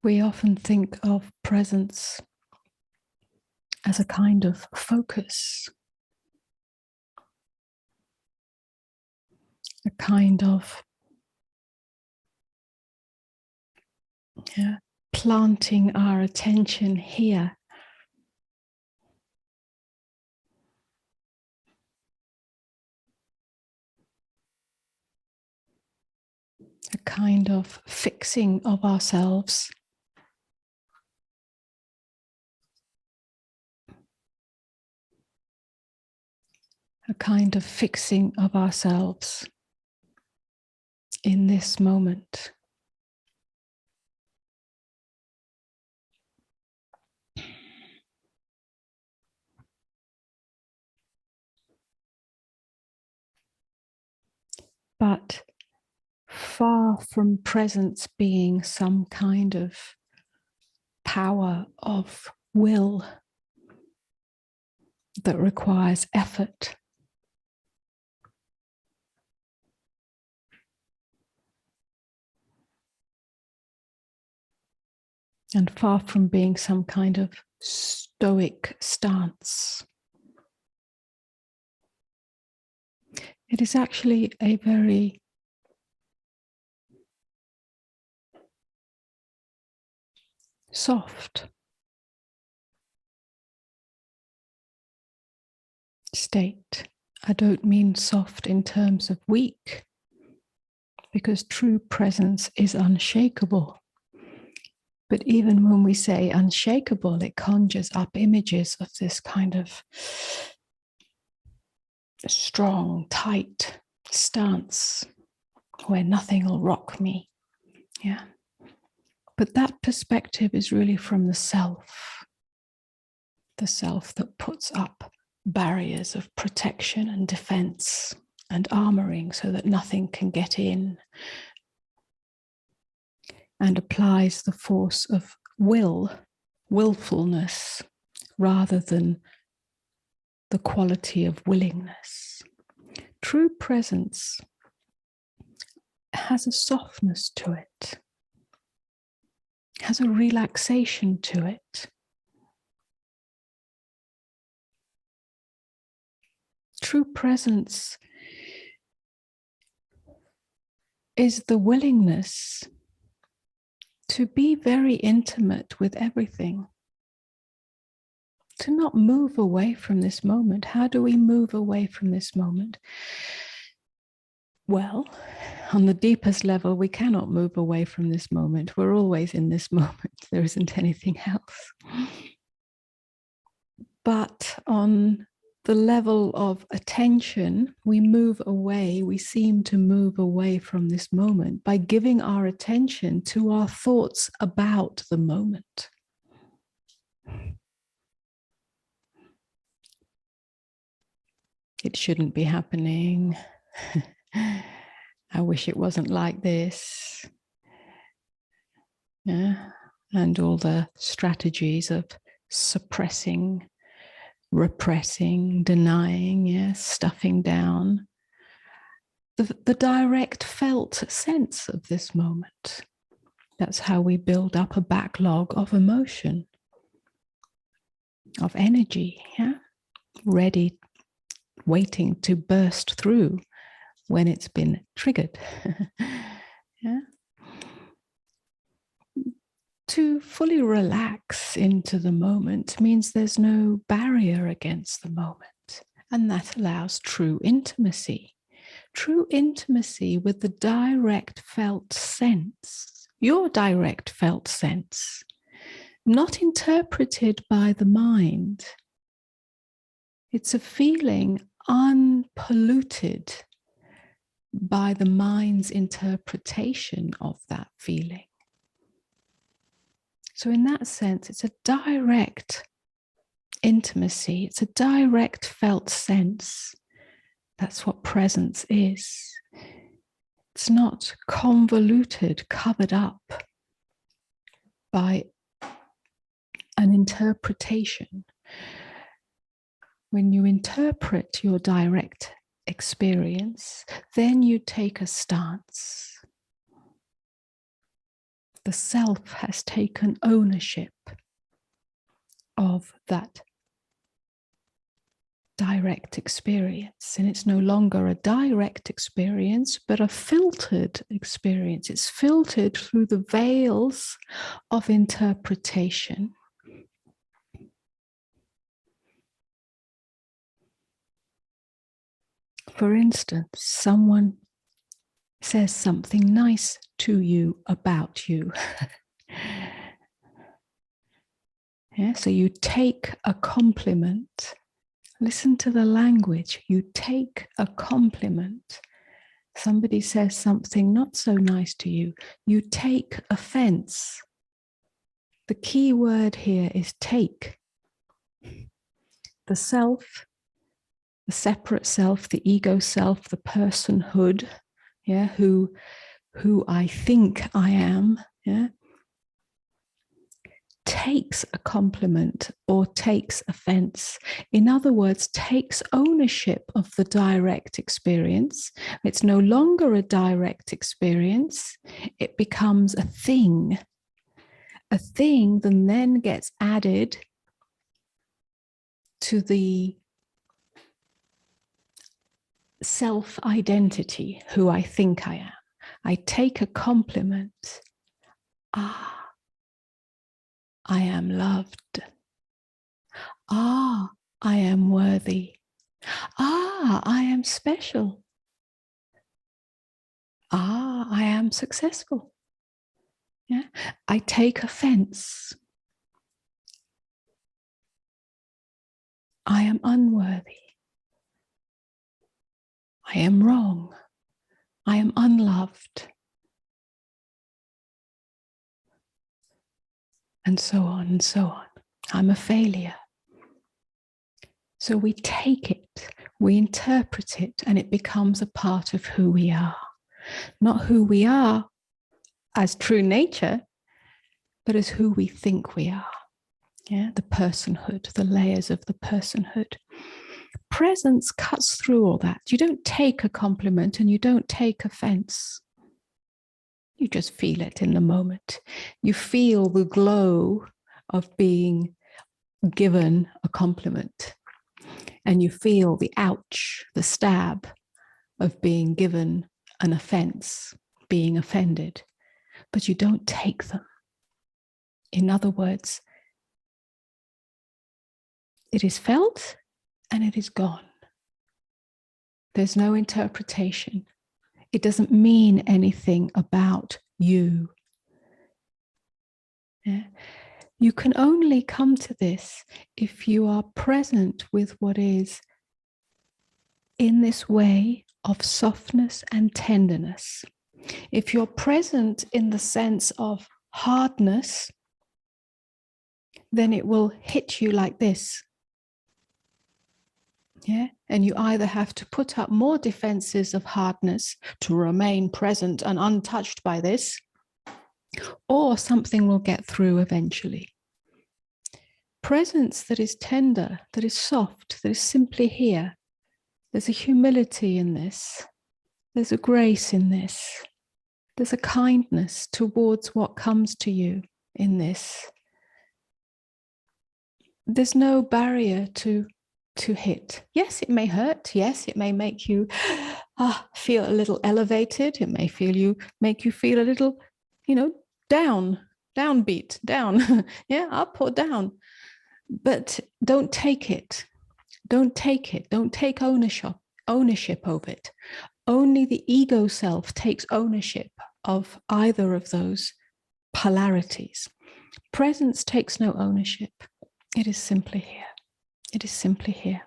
We often think of presence as a kind of focus, a kind of planting our attention here. A kind of fixing of ourselves. A kind of fixing of ourselves in this moment. But far from presence being some kind of power of will that requires effort. And far from being some kind of stoic stance. It is actually a very soft state. I don't mean soft in terms of weak, because true presence is unshakable. But even when we say unshakable, it conjures up images of this kind of strong, tight stance where nothing will rock me. Yeah. But that perspective is really from the self that puts up barriers of protection and defense and armoring so that nothing can get in, and applies the force of willfulness, rather than the quality of willingness. True presence has a softness to it, has a relaxation to it. True presence is the willingness to be very intimate with everything, to not move away from this moment. How do we move away from this moment? Well, on the deepest level, we cannot move away from this moment. We're always in this moment. There isn't anything else. But on the level of attention, we move away. We seem to move away from this moment by giving our attention to our thoughts about the moment. It shouldn't be happening. I wish it wasn't like this. Yeah. And all the strategies of suppressing, repressing, denying, stuffing down the direct felt sense of this moment. That's how we build up a backlog of emotion, of energy, ready, waiting to burst through when it's been triggered. To fully relax into the moment means there's no barrier against the moment, and that allows true intimacy with the direct felt sense, your direct felt sense, not interpreted by the mind. It's a feeling unpolluted by the mind's interpretation of that feeling. So in that sense, it's a direct intimacy. It's a direct felt sense. That's what presence is. It's not convoluted, covered up by an interpretation. When you interpret your direct experience, then you take a stance. The self has taken ownership of that direct experience. And it's no longer a direct experience, but a filtered experience. It's filtered through the veils of interpretation. For instance, someone says something nice to you about you. Yeah, so you take a compliment. Listen to the language. You take a compliment. Somebody says something not so nice to you. You take offense. The key word here is take. The self, the separate self, the ego self, the personhood, yeah, who I think I am, yeah, takes a compliment or takes offense. In other words, takes ownership of the direct experience. It's no longer a direct experience. It becomes a thing that then gets added to the self-identity, who I think I am. I take a compliment. Ah, I am loved. Ah, I am worthy. Ah, I am special. Ah, I am successful. Yeah, I take offense. I am unworthy. I am wrong. I am unloved. And so on and so on. I'm a failure. So we take it, we interpret it, and it becomes a part of who we are. Not who we are as true nature, but as who we think we are. Yeah, the personhood, the layers of the personhood. Presence cuts through all that. You don't take a compliment and you don't take offense. You just feel it in the moment. You feel the glow of being given a compliment. And you feel the ouch, the stab of being given an offense, being offended. But you don't take them. In other words, it is felt and it is gone. There's no interpretation. It doesn't mean anything about you. Yeah? You can only come to this if you are present with what is in this way of softness and tenderness. If you're present in the sense of hardness, then it will hit you like this. Yeah, and you either have to put up more defenses of hardness to remain present and untouched by this, or something will get through eventually. Presence that is tender, that is soft, that is simply here. There's a humility in this. There's a grace in this. There's a kindness towards what comes to you in this. There's no barrier to hit. Yes, it may hurt. Yes, it may make you feel a little elevated. It may make you feel a little, downbeat, down, yeah, up or down. But don't take it. Don't take it. Don't take ownership of it. Only the ego self takes ownership of either of those polarities. Presence takes no ownership. It is simply here. It is simply here.